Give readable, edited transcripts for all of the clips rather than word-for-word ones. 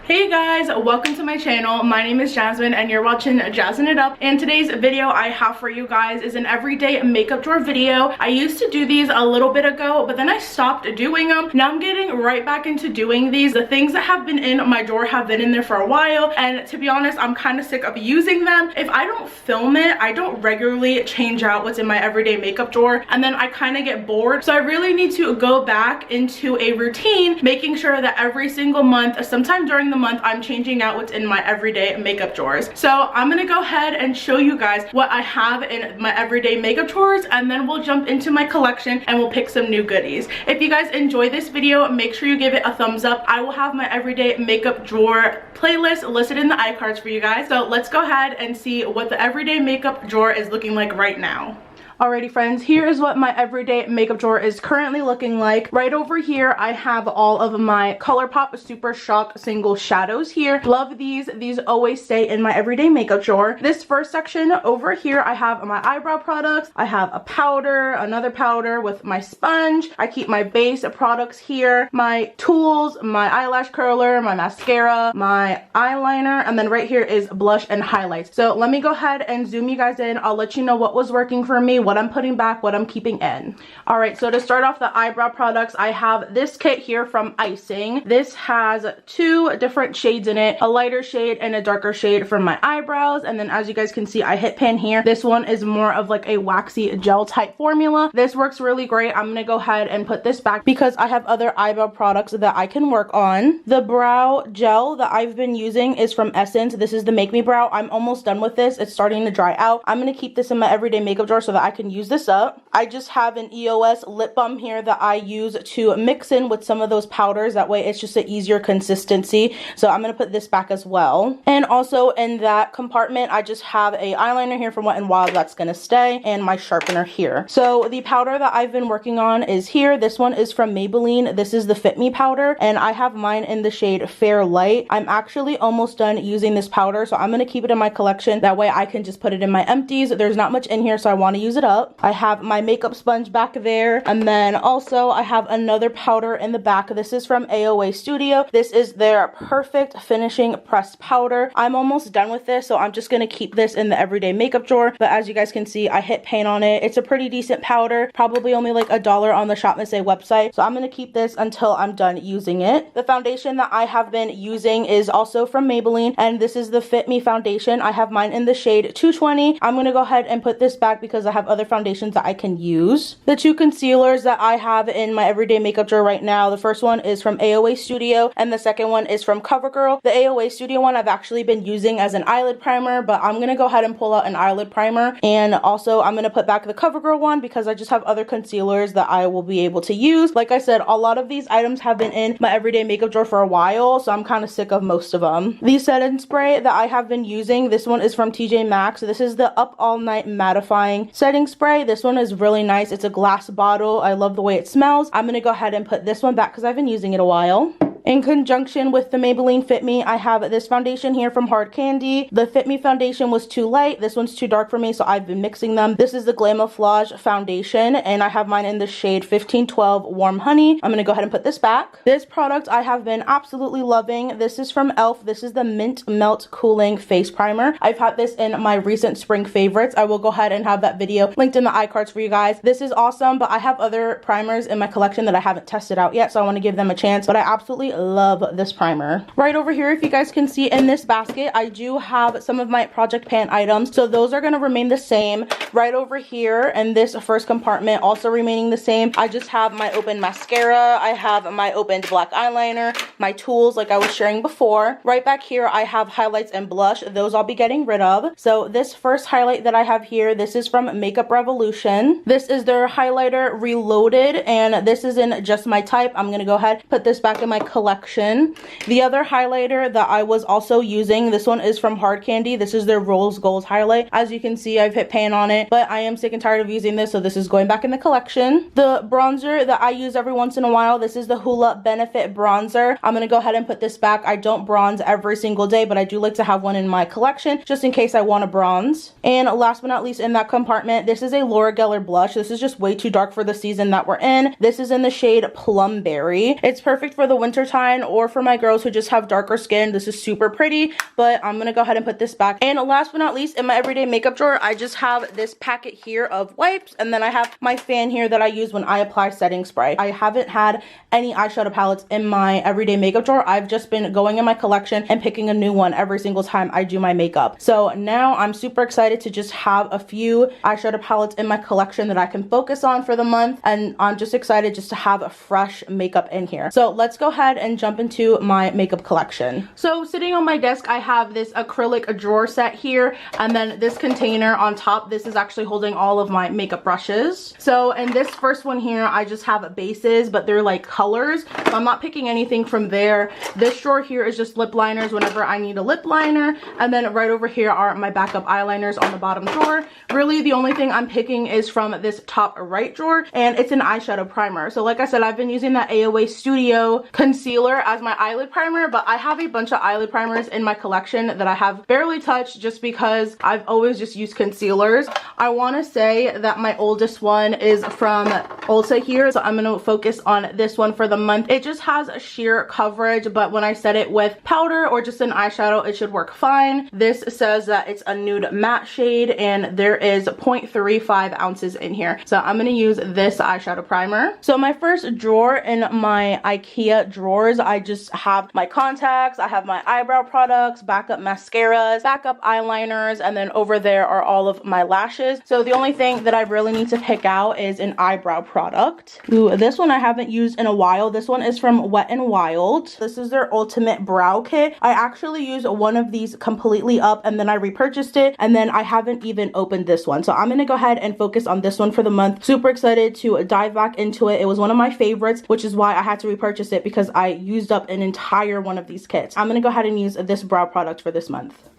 Hey guys, welcome to my channel. My name is Jasmine and you're watching Jazzin' It Up. And today's video I have for you guys is an everyday makeup drawer video. I used to do these a little bit ago, but then I stopped doing them. Now I'm getting right back into doing these. The things that have been in my drawer have been in there for a while, and to be honest, I'm kind of sick of using them. If I don't film it, I don't regularly change out what's in my everyday makeup drawer, and then I kind of get bored. So I really need to go back into a routine, making sure that every single month, sometime during the month, I'm changing out what's in my everyday makeup drawers. So I'm gonna go ahead and show you guys what I have in my everyday makeup drawers, and then we'll jump into my collection and we'll pick some new goodies. If you guys enjoy this video, make sure you give it a thumbs up. I will have my everyday makeup drawer playlist listed in the iCards for you guys. So let's go ahead and see what the everyday makeup drawer is looking like right now. Alrighty friends, here is what my everyday makeup drawer is currently looking like. Right over here, I have all of my ColourPop Super Shock Single Shadows here. Love these. These always stay in my everyday makeup drawer. This first section over here, I have my eyebrow products. I have a powder, another powder with my sponge. I keep my base products here, my tools, my eyelash curler, my mascara, my eyeliner, and then right here is blush and highlights. So let me go ahead and zoom you guys in. I'll let you know what was working for me, what I'm putting back, what I'm keeping in. Alright, so to start off the eyebrow products, I have this kit here from Icing. This has two different shades in it, a lighter shade and a darker shade for my eyebrows. And then as you guys can see, I hit pan here. This one is more of like a waxy gel type formula. This works really great. I'm gonna go ahead and put this back because I have other eyebrow products that I can work on. The brow gel that I've been using is from Essence. This is the Make Me Brow. I'm almost done with this. It's starting to dry out. I'm gonna keep this in my everyday makeup drawer so that I can use this up. I just have an EOS lip balm here that I use to mix in with some of those powders. That way it's just an easier consistency. So I'm going to put this back as well. And also in that compartment, I just have a eyeliner here from Wet n Wild that's going to stay, and my sharpener here. So the powder that I've been working on is here. This one is from Maybelline. This is the Fit Me powder, and I have mine in the shade Fair Light. I'm actually almost done using this powder, so I'm going to keep it in my collection. That way I can just put it in my empties. There's not much in here, so I want to use it up. I have my makeup sponge back there, and then also I have another powder in the back. This is from AOA Studio. This is their Perfect Finishing Pressed Powder. I'm almost done with this, so I'm just going to keep this in the everyday makeup drawer. But as you guys can see, I hit paint on it. It's a pretty decent powder, probably only like $1 on the Shop Miss A website. So I'm going to keep this until I'm done using it. The foundation that I have been using is also from Maybelline, and this is the Fit Me foundation. I have mine in the shade 220. I'm going to go ahead and put this back because I have other foundations that I can use. The two concealers that I have in my everyday makeup drawer right now, the first one is from AOA Studio and the second one is from CoverGirl. The AOA Studio one I've actually been using as an eyelid primer, but I'm gonna go ahead and pull out an eyelid primer, and also I'm gonna put back the CoverGirl one because I just have other concealers that I will be able to use. Like I said, a lot of these items have been in my everyday makeup drawer for a while, so I'm kind of sick of most of them. The setting spray that I have been using, this one is from TJ Maxx. This is the Up All Night Mattifying Setting Spray. This one is really nice. It's a glass bottle. I love the way it smells. I'm gonna go ahead and put this one back because I've been using it a while. In conjunction with the Maybelline Fit Me, I have this foundation here from Hard Candy. The Fit Me foundation was too light. This one's too dark for me, so I've been mixing them. This is the Glamouflage foundation, and I have mine in the shade 1512 Warm Honey. I'm gonna go ahead and put this back. This product I have been absolutely loving. This is from e.l.f. This is the Mint Melt Cooling Face Primer. I've had this in my recent spring favorites. I will go ahead and have that video linked in the iCards for you guys. This is awesome, but I have other primers in my collection that I haven't tested out yet, so I want to give them a chance, but I absolutely love this primer. Right over here, if you guys can see in this basket, I do have some of my Project Pan items, so those are going to remain the same. Right over here in this first compartment, also remaining the same, I just have my open mascara, I have my opened black eyeliner, my tools like I was sharing before. Right back here, I have highlights and blush. Those I'll be getting rid of. So this first highlight that I have here, this is from Makeup Revolution. This is their highlighter Reloaded, and this is in Just My Type. I'm going to go ahead put this back in my collection. The other highlighter that I was also using, this one is from Hard Candy. This is their Rose Gold highlight. As you can see, I've hit pan on it, but I am sick and tired of using this, so this is going back in the collection. The bronzer that I use every once in a while, this is the Hoola Benefit bronzer. I'm going to go ahead and put this back. I don't bronze every single day, but I do like to have one in my collection just in case I want to bronze. And last but not least in that compartment, this is a Laura Geller blush. This is just way too dark for the season that we're in. This is in the shade Plum Berry. It's perfect for the winter summertime, or for my girls who just have darker skin, this is super pretty, but I'm gonna go ahead and put this back. And last but not least, in my everyday makeup drawer, I just have this packet here of wipes, and then I have my fan here that I use when I apply setting spray. I haven't had any eyeshadow palettes in my everyday makeup drawer. I've just been going in my collection and picking a new one every single time I do my makeup. So now I'm super excited to just have a few eyeshadow palettes in my collection that I can focus on for the month, and I'm just excited just to have a fresh makeup in here. So let's go ahead and jump into my makeup collection. So sitting on my desk, I have this acrylic drawer set here, and then this container on top. This is actually holding all of my makeup brushes. So in this first one here, I just have bases, but they're like colors, so I'm not picking anything from there. This drawer here is just lip liners whenever I need a lip liner, and then right over here are my backup eyeliners on the bottom drawer. Really the only thing I'm picking is from this top right drawer, and it's an eyeshadow primer. So like I said, I've been using that AOA Studio concealer as my eyelid primer, but I have a bunch of eyelid primers in my collection that I have barely touched just because I've always just used concealers. I want to say that my oldest one is from Ulta here, so I'm going to focus on this one for the month. It just has a sheer coverage, but when I set it with powder or just an eyeshadow, it should work fine. This says that it's a nude matte shade, and there is 0.35 ounces in here. So I'm going to use this eyeshadow primer. So my first drawer in my IKEA drawers, I just have my contacts, I have my eyebrow products, backup mascaras, backup eyeliners, and then over there are all of my lashes. So the only thing that I really need to pick out is an eyebrow product. Ooh, this one I haven't used in a while. This one is from Wet n Wild. This is their ultimate brow kit. I actually used one of these completely up, and then I repurchased it, and then I haven't even opened this one. So I'm gonna go ahead and focus on this one for the month. Super excited to dive back into it. It was one of my favorites, which is why I had to repurchase it, because I used up an entire one of these kits. I'm gonna go ahead and use this brow product for this month.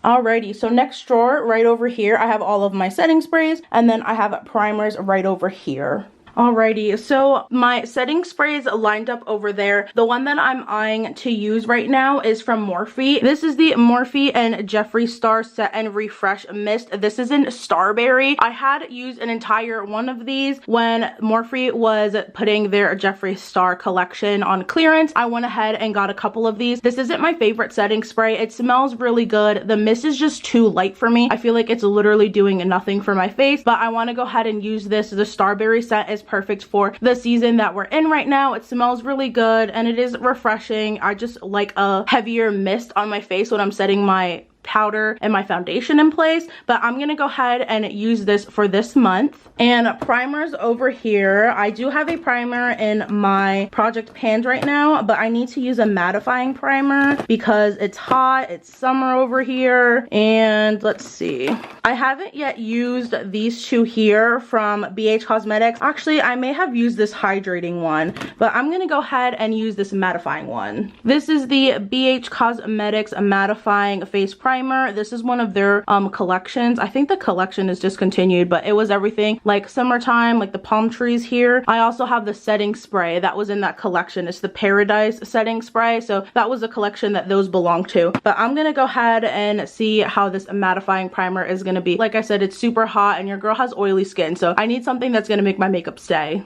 Alrighty, so next drawer right over here, I have all of my setting sprays, and then I have primers right over here. Alrighty, so my setting sprays lined up over there. The one that I'm eyeing to use right now is from Morphe. This is the Morphe and Jeffree Star Set and Refresh Mist. This is in Starberry. I had used an entire one of these when Morphe was putting their Jeffree Star collection on clearance. I went ahead and got a couple of these. This isn't my favorite setting spray. It smells really good. The mist is just too light for me. I feel like it's literally doing nothing for my face, but I want to go ahead and use this. The Starberry set is perfect for the season that we're in right now. It smells really good and it is refreshing. I just like a heavier mist on my face when I'm setting my powder and my foundation in place, but I'm gonna go ahead and use this for this month. And primers over here, I do have a primer in my project pans right now, but I need to use a mattifying primer because it's hot, it's summer over here. And let's see, I haven't yet used these two here from BH Cosmetics. Actually, I may have used this hydrating one, but I'm gonna go ahead and use this mattifying one. This is the BH Cosmetics mattifying face primer. This is one of their collections. I think the collection is discontinued, but it was everything like summertime, like the palm trees here. I also have the setting spray that was in that collection. It's the Paradise setting spray, so that was a collection that those belong to. But I'm gonna go ahead and see how this mattifying primer is gonna be. Like I said, it's super hot and your girl has oily skin, so I need something that's gonna make my makeup stay.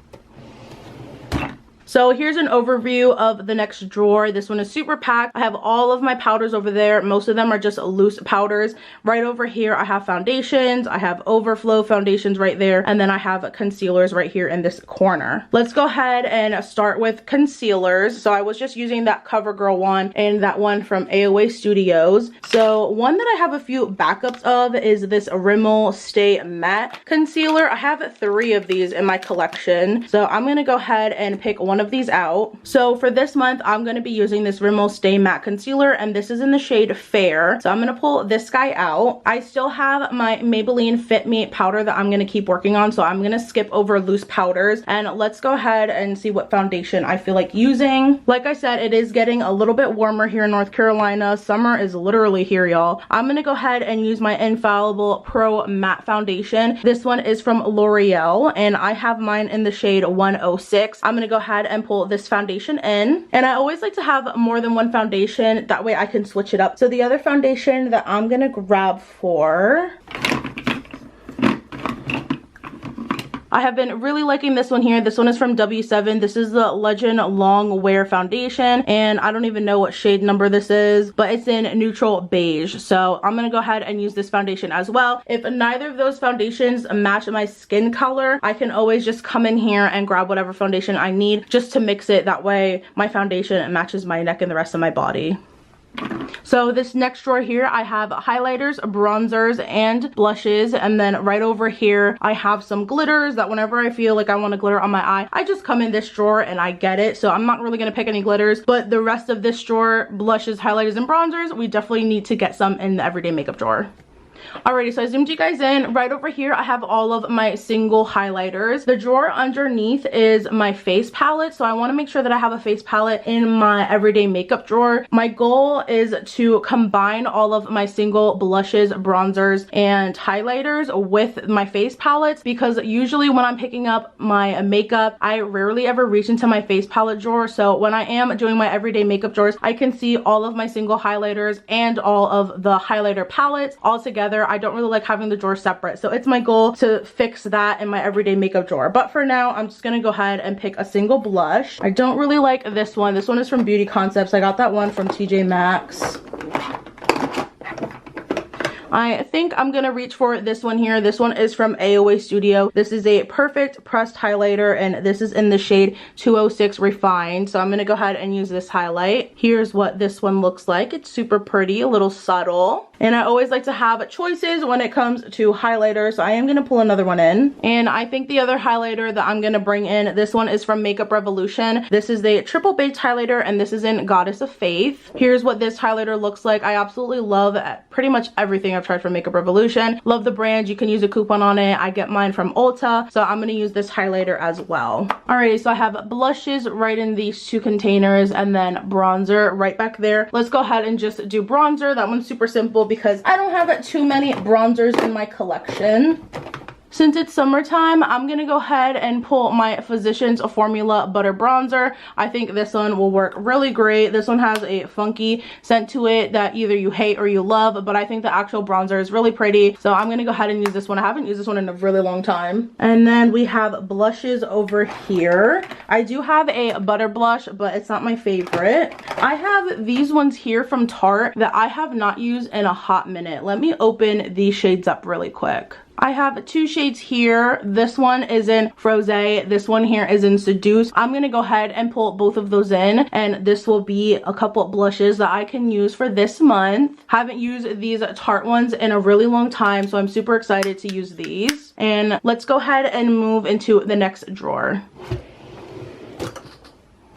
So here's an overview of the next drawer. This one is super packed. I have all of my powders over there. Most of them are just loose powders. Right over here, I have foundations. I have overflow foundations right there. And then I have concealers right here in this corner. Let's go ahead and start with concealers. So I was just using that CoverGirl one and that one from AOA Studios. So one that I have a few backups of is this Rimmel Stay Matte Concealer. I have 3 of these in my collection. So I'm gonna go ahead and pick one of these out. So for this month, I'm going to be using this Rimmel Stay Matte Concealer, and this is in the shade Fair. So I'm going to pull this guy out. I still have my Maybelline Fit Me powder that I'm going to keep working on, so I'm going to skip over loose powders, and let's go ahead and see what foundation I feel like using. Like I said, it is getting a little bit warmer here in North Carolina. Summer is literally here, y'all. I'm going to go ahead and use my Infallible Pro Matte Foundation. This one is from L'Oreal, and I have mine in the shade 106. I'm going to go ahead and pull this foundation in, and I always like to have more than one foundation, that way I can switch it up. So the other foundation that I'm gonna grab for, I have been really liking this one here. This one is from W7. This is the Legend Long Wear Foundation, and I don't even know what shade number this is, but it's in neutral beige. So I'm gonna go ahead and use this foundation as well. If neither of those foundations match my skin color, I can always just come in here and grab whatever foundation I need just to mix it. That way my foundation matches my neck and the rest of my body. So this next drawer here, I have highlighters, bronzers, and blushes. And then right over here, I have some glitters that whenever I feel like I want a glitter on my eye, I just come in this drawer and I get it. So I'm not really going to pick any glitters, but the rest of this drawer, blushes, highlighters, and bronzers, we definitely need to get some in the everyday makeup drawer. Alrighty, so I zoomed you guys in. Right over here, I have all of my single highlighters. The drawer underneath is my face palette, so I want to make sure that I have a face palette in my everyday makeup drawer. My goal is to combine all of my single blushes, bronzers, and highlighters with my face palettes, because usually when I'm picking up my makeup, I rarely ever reach into my face palette drawer. So when I am doing my everyday makeup drawers, I can see all of my single highlighters and all of the highlighter palettes all together. I don't really like having the drawer separate, so it's my goal to fix that in my everyday makeup drawer. But for now, I'm just gonna go ahead and pick a single blush. I don't really like this one. This one is from Beauty Concepts. I got that one from TJ Maxx. I think I'm gonna reach for this one here. This one is from AOA Studio. This is a perfect pressed highlighter, and this is in the shade 206 Refined. So I'm gonna go ahead and use this highlight. Here's what this one looks like. It's super pretty, a little subtle. And I always like to have choices when it comes to highlighters, so I am gonna pull another one in. And I think the other highlighter that I'm gonna bring in, this one is from Makeup Revolution. This is the triple baked highlighter, and this is in Goddess of Faith. Here's what this highlighter looks like. I absolutely love pretty much everything I've tried from Makeup Revolution. Love the brand. You can use a coupon on it. I get mine from Ulta, so I'm gonna use this highlighter as well. Alrighty, so I have blushes right in these two containers, and then bronzer right back there. Let's go ahead and just do bronzer. That one's super simple because I don't have too many bronzers in my collection. Since it's summertime, I'm gonna go ahead and pull my Physicians Formula Butter Bronzer. I think this one will work really great. This one has a funky scent to it that either you hate or you love, but I think the actual bronzer is really pretty. So I'm gonna go ahead and use this one. I haven't used this one in a really long time. And then we have blushes over here. I do have a butter blush, but it's not my favorite. I have these ones here from Tarte that I have not used in a hot minute. Let me open these shades up really quick. I have two shades here. This one is in Frosé. This one here is in Seduce. I'm going to go ahead and pull both of those in, and this will be a couple of blushes that I can use for this month. Haven't used these Tarte ones in a really long time, so I'm super excited to use these. And let's go ahead and move into the next drawer.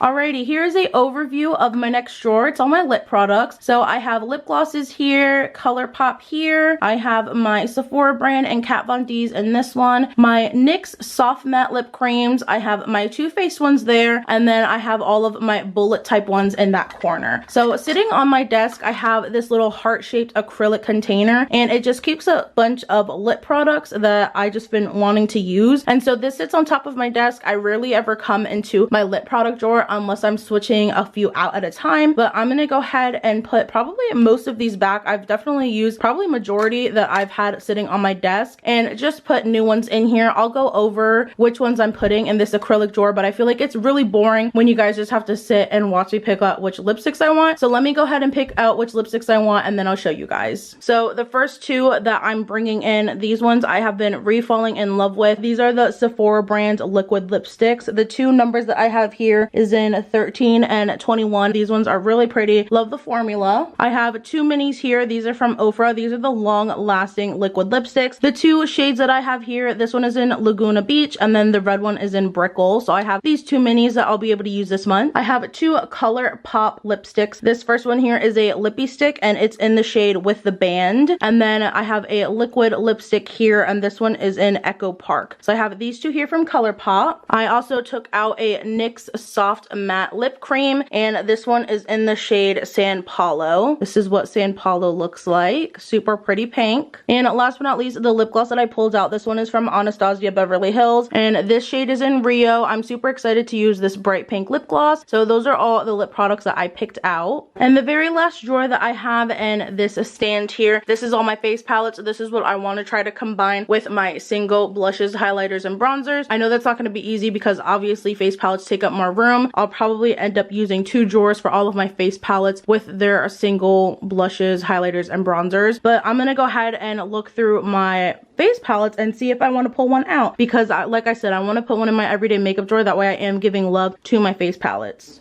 Alrighty, here's a overview of my next drawer. It's all my lip products. So I have lip glosses here, ColourPop here. I have my Sephora brand and Kat Von D's in this one. My NYX soft matte lip creams. I have my Too Faced ones there. And then I have all of my bullet type ones in that corner. So sitting on my desk, I have this little heart-shaped acrylic container. And it just keeps a bunch of lip products that I just been wanting to use. And so this sits on top of my desk. I rarely ever come into my lip product drawer unless I'm switching a few out at a time, but I'm gonna go ahead and put probably most of these back. I've definitely used probably majority that I've had sitting on my desk and just put new ones in here. I'll go over which ones I'm putting in this acrylic drawer, but I feel like it's really boring when you guys just have to sit and watch me pick out which lipsticks I want. So let me go ahead and pick out which lipsticks I want, and then I'll show you guys. So the first two that I'm bringing in, these ones I have been re-falling in love with. These are the Sephora brand liquid lipsticks. The two numbers that I have here is in 13 and 21. These ones are really pretty. Love the formula. I have two minis here. These are from Ofra. These are the long lasting liquid lipsticks. The two shades that I have here, this one is in Laguna Beach, and then the red one is in Brickle. So I have these two minis that I'll be able to use this month. I have two ColourPop lipsticks. This first one here is a lippy stick, and it's in the shade With the Band. And then I have a liquid lipstick here, and this one is in Echo Park. So I have these two here from ColourPop. I also took out a NYX soft Matte Lip Cream, and this one is in the shade San Paulo. This is what San Paulo looks like. Super pretty pink. And last but not least, the lip gloss that I pulled out. This one is from Anastasia Beverly Hills, and this shade is in Rio. I'm super excited to use this bright pink lip gloss. So those are all the lip products that I picked out. And the very last drawer that I have in this stand here, this is all my face palettes. This is what I want to try to combine with my single blushes, highlighters, and bronzers. I know that's not going to be easy because obviously face palettes take up more room. I'll probably end up using 2 drawers for all of my face palettes with their single blushes, highlighters, and bronzers. But I'm going to go ahead and look through my face palettes and see if I want to pull one out, because like I said, I want to put one in my everyday makeup drawer. That way I am giving love to my face palettes.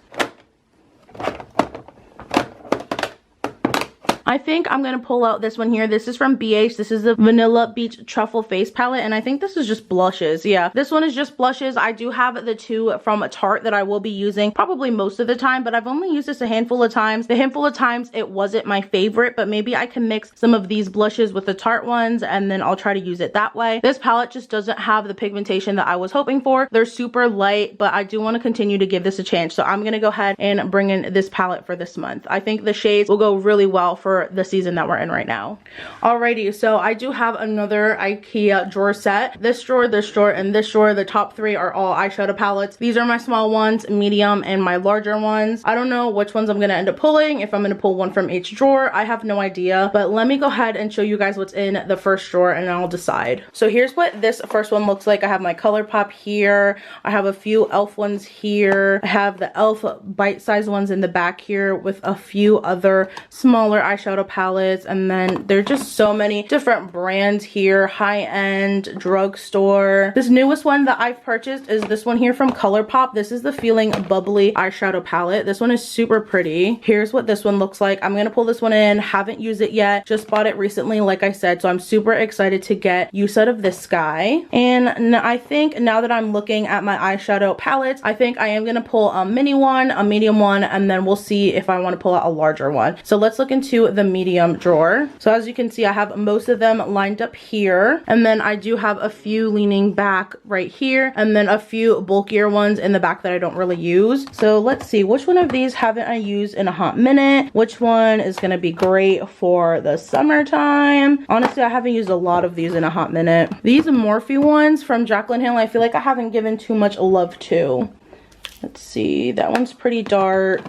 I think I'm going to pull out this one here. This is from BH. This is the Vanilla Beach Truffle Face Palette, and I think this is just blushes. Yeah, this one is just blushes. I do have the 2 from Tarte that I will be using probably most of the time, but I've only used this a handful of times. The handful of times it wasn't my favorite, but maybe I can mix some of these blushes with the Tarte ones, and then I'll try to use it that way. This palette just doesn't have the pigmentation that I was hoping for. They're super light, but I do want to continue to give this a chance, so I'm going to go ahead and bring in this palette for this month. I think the shades will go really well for the season that we're in right now. Alrighty, so I do have another IKEA drawer set. This drawer, and this drawer. The top 3 are all eyeshadow palettes. These are my small ones, medium, and my larger ones. I don't know which ones I'm going to end up pulling, if I'm going to pull one from each drawer. I have no idea, but let me go ahead and show you guys what's in the first drawer and I'll decide. So here's what this first one looks like. I have my ColourPop here. I have a few e.l.f. ones here. I have the e.l.f. bite-sized ones in the back here with a few other smaller eyeshadow palettes. And then there are just so many different brands here. High-end, drugstore. This newest one that I've purchased is this one here from ColourPop. This is the Feeling Bubbly eyeshadow palette. This one is super pretty. Here's what this one looks like. I'm gonna pull this one in. Haven't used it yet. Just bought it recently, like I said. So I'm super excited to get use out of this guy. And I think now that I'm looking at my eyeshadow palettes, I think I am gonna pull a mini one, a medium one, and then we'll see if I want to pull out a larger one. So let's look into the medium drawer. So as you can see, I have most of them lined up here, and then I do have a few leaning back right here, and then a few bulkier ones in the back that I don't really use. So let's see, which one of these haven't I used in a hot minute? Which one is going to be great for the summertime? Honestly, I haven't used a lot of these in a hot minute. These Morphe ones from Jaclyn Hill, I feel like I haven't given too much love to. Let's see, that one's pretty dark.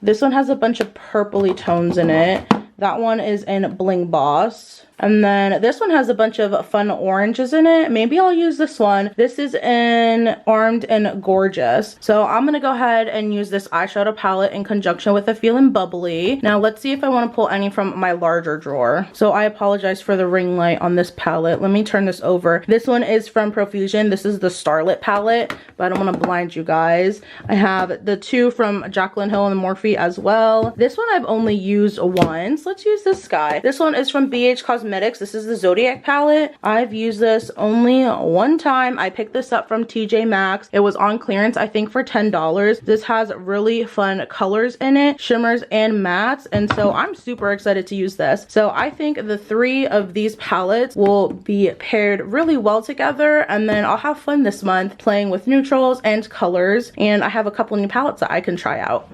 This one has a bunch of purpley tones in it. That one is in Bling Boss. And then this one has a bunch of fun oranges in it. Maybe I'll use this one. This is in Armed and Gorgeous. So I'm going to go ahead and use this eyeshadow palette in conjunction with the Feeling Bubbly. Now let's see if I want to pull any from my larger drawer. So I apologize for the ring light on this palette. Let me turn this over. This one is from Profusion. This is the Starlit palette, but I don't want to blind you guys. I have the 2 from Jaclyn Hill and Morphe as well. This one I've only used once. Let's use this guy. This one is from BH Cosmetics. This is the Zodiac palette. I've used this only one time. I picked this up from TJ Maxx. It was on clearance, I think, for $10. This has really fun colors in it, shimmers and mattes, and so I'm super excited to use this. So I think the 3 of these palettes will be paired really well together, and then I'll have fun this month playing with neutrals and colors, and I have a couple new palettes that I can try out.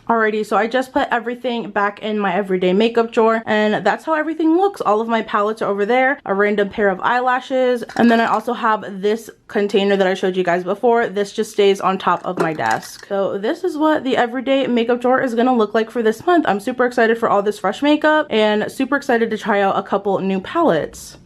Alrighty, so I just put everything back in my everyday makeup drawer, and that's how everything looks. All of my palettes are over there, a random pair of eyelashes, and then I also have this container that I showed you guys before. This just stays on top of my desk. So this is what the everyday makeup drawer is gonna look like for this month. I'm super excited for all this fresh makeup and super excited to try out a couple new palettes.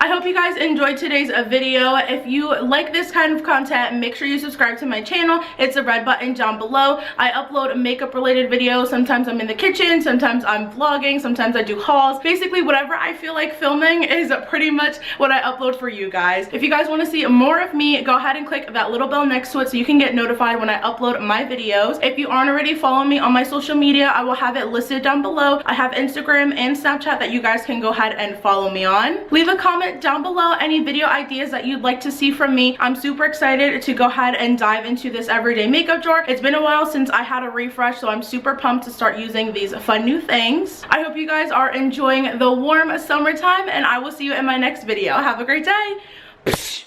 I hope you guys enjoyed today's video. If you like this kind of content, make sure you subscribe to my channel. It's the red button down below. I upload makeup related videos. Sometimes I'm in the kitchen, sometimes I'm vlogging, sometimes I do hauls. Basically whatever I feel like filming is pretty much what I upload for you guys. If you guys want to see more of me, go ahead and click that little bell next to it so you can get notified when I upload my videos. If you aren't already following me on my social media, I will have it listed down below. I have Instagram and Snapchat that you guys can go ahead and follow me on. Leave a comment down below any video ideas that you'd like to see from me. I'm super excited to go ahead and dive into this everyday makeup drawer. It's been a while since I had a refresh, so I'm super pumped to start using these fun new things. I hope you guys are enjoying the warm summertime, and I will see you in my next video. Have a great day.